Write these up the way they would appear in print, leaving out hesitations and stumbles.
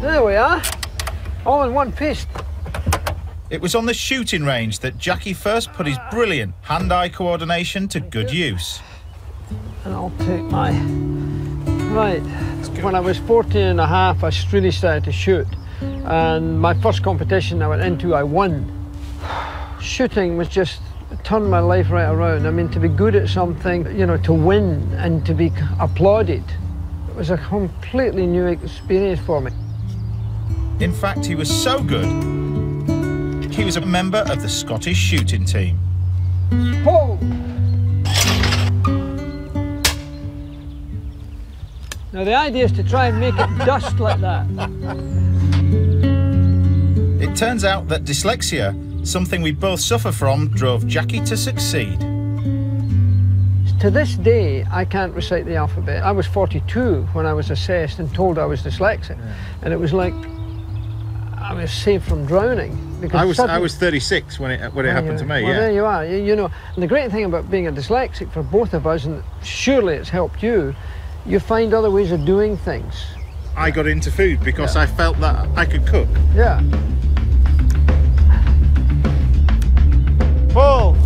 There we are, all in one piece. It was on the shooting range that Jackie first put his brilliant hand-eye coordination to good use. And I'll take my... Right, when I was 14 and a half, I really started to shoot. And my first competition I went into, I won. Shooting was just, it turned my life right around. I mean, to be good at something, you know, to win and to be applauded, it was a completely new experience for me. In fact, he was so good, he was a member of the Scottish shooting team. Whoa! Now the idea is to try and make it dust like that. It turns out that dyslexia, something we both suffer from, drove Jackie to succeed. To this day, I can't recite the alphabet. I was 42 when I was assessed and told I was dyslexic. Yeah. And it was like I was saved from drowning. Because I was 36 when it happened to me. Well, yeah. There you are. You know, and the great thing about being a dyslexic for both of us, and surely it's helped you, you find other ways of doing things. I got into food because I felt that I could cook. Yeah. Pull!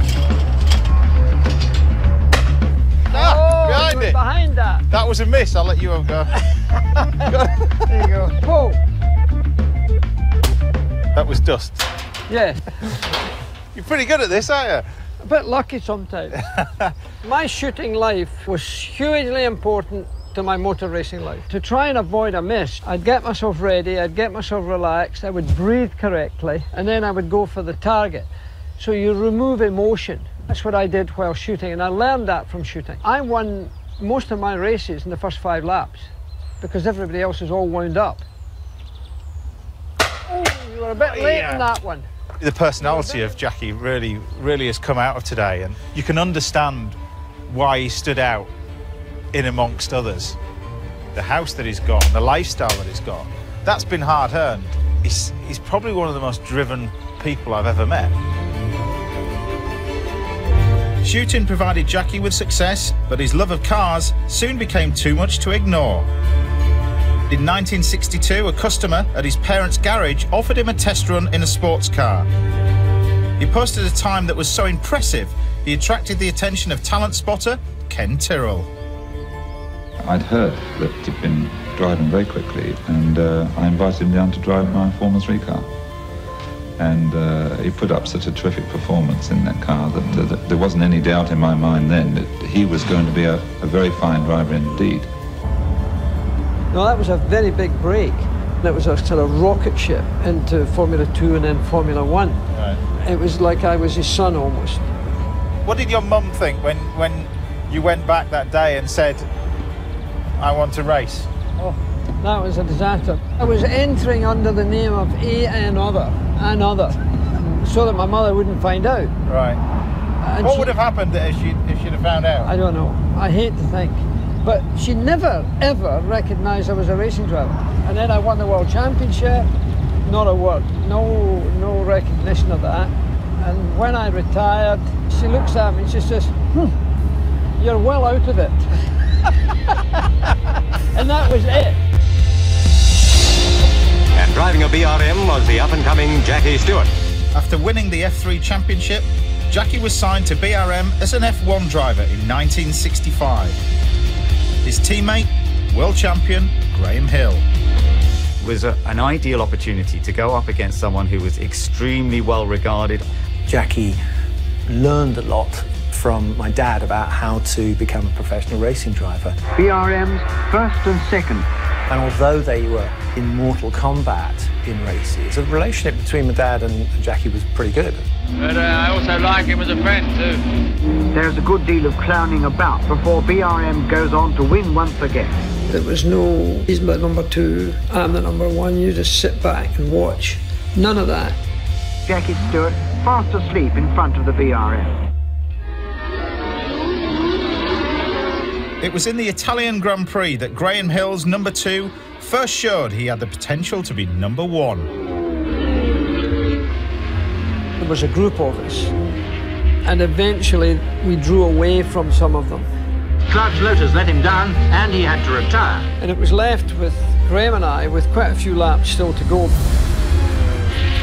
Oh, behind that. That was a miss. I'll let you have a go. There you go. Pull! That was dust. Yeah. You're pretty good at this, aren't you? A bit lucky sometimes. My shooting life was hugely important to my motor racing life. To try and avoid a miss, I'd get myself ready, I'd get myself relaxed, I would breathe correctly, and then I would go for the target. So you remove emotion. That's what I did while shooting, and I learned that from shooting. I won most of my races in the first 5 laps because everybody else is all wound up. Oh, you were a bit late on that one. The personality of Jackie really has come out of today, and you can understand why he stood out in amongst others. The house that he's got, the lifestyle that he's got, that's been hard-earned. He's probably one of the most driven people I've ever met. Shooting provided Jackie with success, but his love of cars soon became too much to ignore. In 1962, a customer at his parents' garage offered him a test run in a sports car. He posted a time that was so impressive, he attracted the attention of talent spotter Ken Tyrrell. I'd heard that he'd been driving very quickly, and I invited him down to drive my Formula 3 car. And he put up such a terrific performance in that car that there wasn't any doubt in my mind then that he was going to be a very fine driver indeed. No, that was a very big break. It was a sort of rocket ship into Formula 2 and then Formula 1. Right. It was like I was his son almost. What did your mum think when you went back that day and said, I want to race? Oh, that was a disaster. I was entering under the name of another, so that my mother wouldn't find out. Right. And what would have happened if she'd have found out? I don't know. I hate to think. But she never, ever recognised I was a racing driver. And then I won the World Championship, not a word, no recognition of that. And when I retired, she looks at me and she says, you're well out of it. And that was it. And driving a BRM was the up-and-coming Jackie Stewart. After winning the F3 Championship, Jackie was signed to BRM as an F1 driver in 1965. His teammate, world champion Graham Hill. It was an ideal opportunity to go up against someone who was extremely well regarded. Jackie learned a lot from my dad about how to become a professional racing driver. BRM's first and second. And although they were in mortal combat in races, the relationship between my dad and Jackie was pretty good. But I also like him as a friend too. There's a good deal of clowning about before BRM goes on to win once again. There was no, he's the number 2, I'm the number 1, you just sit back and watch. None of that. Jackie Stewart fast asleep in front of the BRM. It was in the Italian Grand Prix that Graham Hill's number 2 first showed he had the potential to be number 1. There was a group of us, and eventually we drew away from some of them. Clutch Lotus let him down, and he had to retire. And it was left with Graham and I with quite a few laps still to go.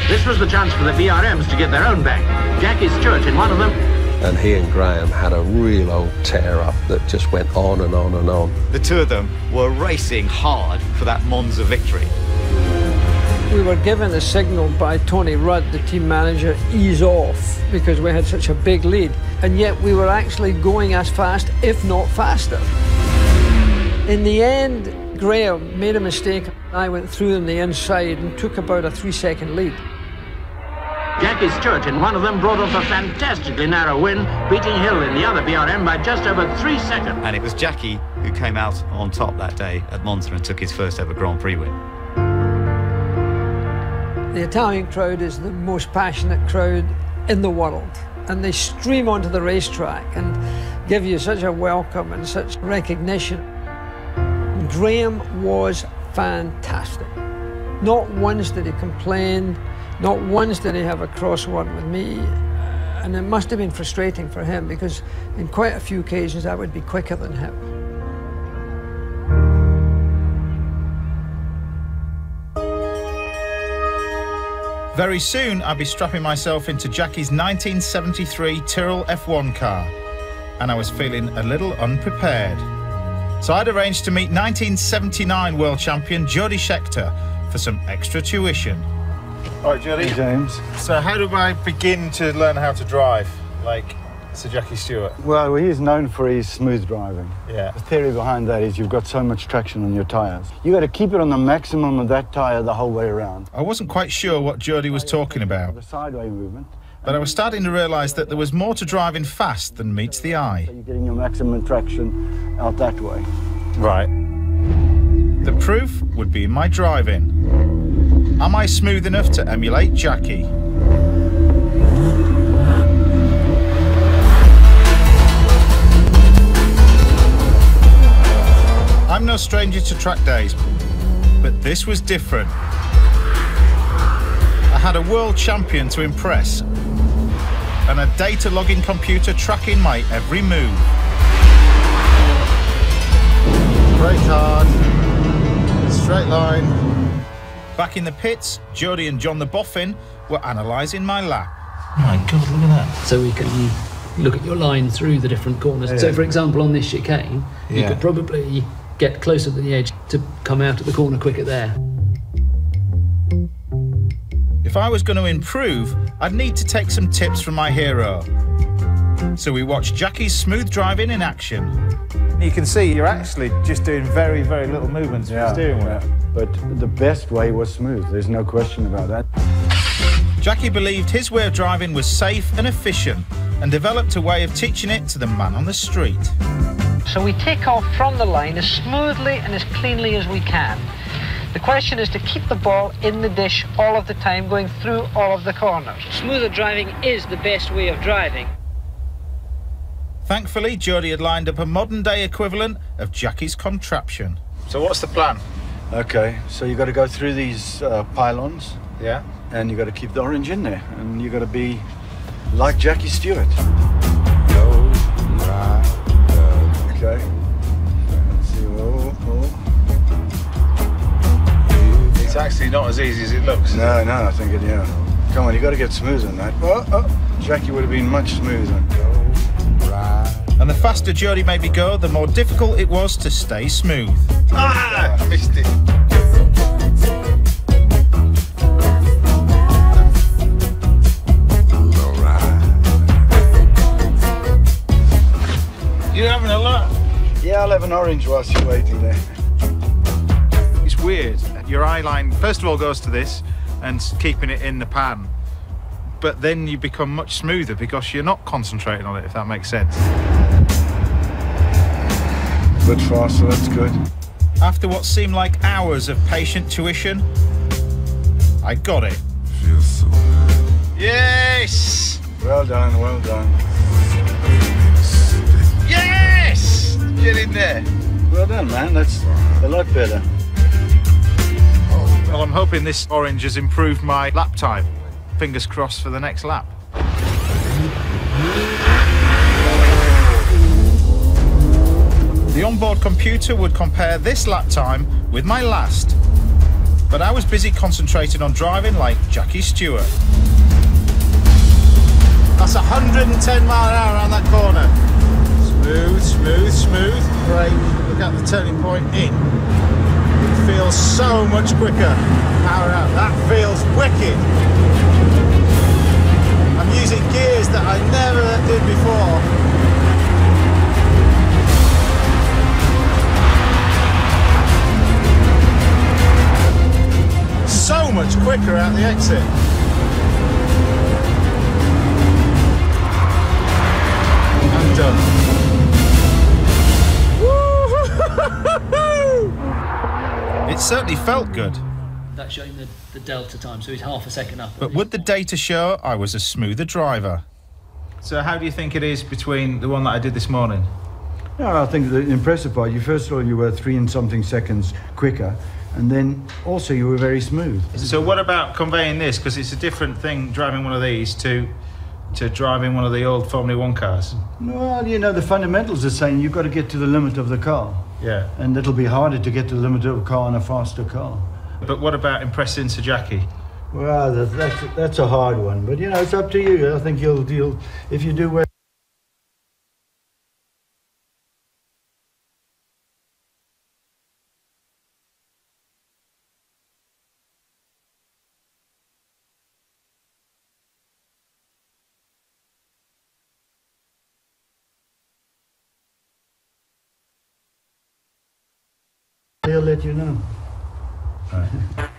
This was the chance for the BRMs to get their own back. Jackie Stewart in one of them. And he and Graham had a real old tear-up that just went on and on and on. The two of them were racing hard for that Monza victory. We were given a signal by Tony Rudd, the team manager, ease off because we had such a big lead. And yet we were actually going as fast, if not faster. In the end, Graham made a mistake. I went through them the inside and took about a 3-second lead. Jackie Stewart in one of them brought off a fantastically narrow win, beating Hill in the other BRM by just over 3 seconds. And it was Jackie who came out on top that day at Monza and took his first ever Grand Prix win. The Italian crowd is the most passionate crowd in the world, and they stream onto the racetrack and give you such a welcome and such recognition. Graham was fantastic. Not once did he complain, not once did he have a crossword with me, and it must have been frustrating for him because in quite a few occasions I would be quicker than him. Very soon I'd be strapping myself into Jackie's 1973 Tyrrell F1 car, and I was feeling a little unprepared. So I'd arranged to meet 1979 world champion Jody Scheckter for some extra tuition. All right, Jody. Hey, James. So how do I begin to learn how to drive like Sir Jackie Stewart? Well, he's known for his smooth driving. Yeah. The theory behind that is you've got so much traction on your tyres. You got to keep it on the maximum of that tyre the whole way around. I wasn't quite sure what Jody was talking about, The sideway movement. but I was starting to realise that there was more to driving fast than meets the eye. So you're getting your maximum traction out that way. Right. The proof would be in my driving. Am I smooth enough to emulate Jackie? I'm no stranger to track days, but this was different. I had a world champion to impress and a data logging computer tracking my every move. Brake hard. Straight line. Back in the pits, Jody and John the Boffin were analysing my lap. Oh my God, look at that. So we can look at your line through the different corners. Yeah. So for example, on this chicane, you Yeah. could probably get closer to the edge to come out at the corner quicker there. If I was going to improve, I'd need to take some tips from my hero. So we watched Jackie's smooth driving in action. You can see you're actually just doing very, very little movements with the steering wheel. But the best way was smooth. There's no question about that. Jackie believed his way of driving was safe and efficient and developed a way of teaching it to the man on the street. So we take off from the line as smoothly and as cleanly as we can. The question is to keep the ball in the dish all of the time, going through all of the corners. Smoother driving is the best way of driving. Thankfully, Jody had lined up a modern-day equivalent of Jackie's contraption. So what's the plan? Okay, so you got to go through these pylons. Yeah. And you got to keep the orange in there. And you got to be like Jackie Stewart. Okay. Let's see. It's actually not as easy as it looks. No, I think it, yeah. Come on, you got to get smooth on that. Jackie would have been much smoother. And the faster Jody made me go, the more difficult it was to stay smooth. Ah! Missed it. You're having a look? Yeah, I'll have an orange whilst you're waiting there. It's weird. Your eye line, first of all, goes to this and keeping it in the pan. But then you become much smoother because you're not concentrating on it, if that makes sense. A bit faster, that's good. After what seemed like hours of patient tuition, I got it. Feels so good. Yes! Well done, well done. Yes! Get in there. Well done, man. That's a lot better. Well, I'm hoping this orange has improved my lap time. Fingers crossed for the next lap. The onboard computer would compare this lap time with my last. But I was busy concentrating on driving like Jackie Stewart. That's 110 mile an hour around that corner. Smooth, smooth, smooth. Brake, look at the turning point in. It feels so much quicker. Power out, that feels wicked. I'm using gears that I never did before. So much quicker out the exit. I'm done. It certainly felt good. That's showing the delta time, so he's half a second up. But would the data show I was a smoother driver? So how do you think it is between the one that I did this morning? No, I think the impressive part, first of all, you were 3 and something seconds quicker, and then also you were very smooth. So what about conveying this? Because it's a different thing driving one of these to driving one of the old Formula 1 cars. Well, the fundamentals are saying you've got to get to the limit of the car. Yeah. And it'll be harder to get to the limit of a car in a faster car. But what about impressing Sir Jackie? Well, that's a hard one. But, it's up to you. I think you'll if you do well. He'll let you know. Right.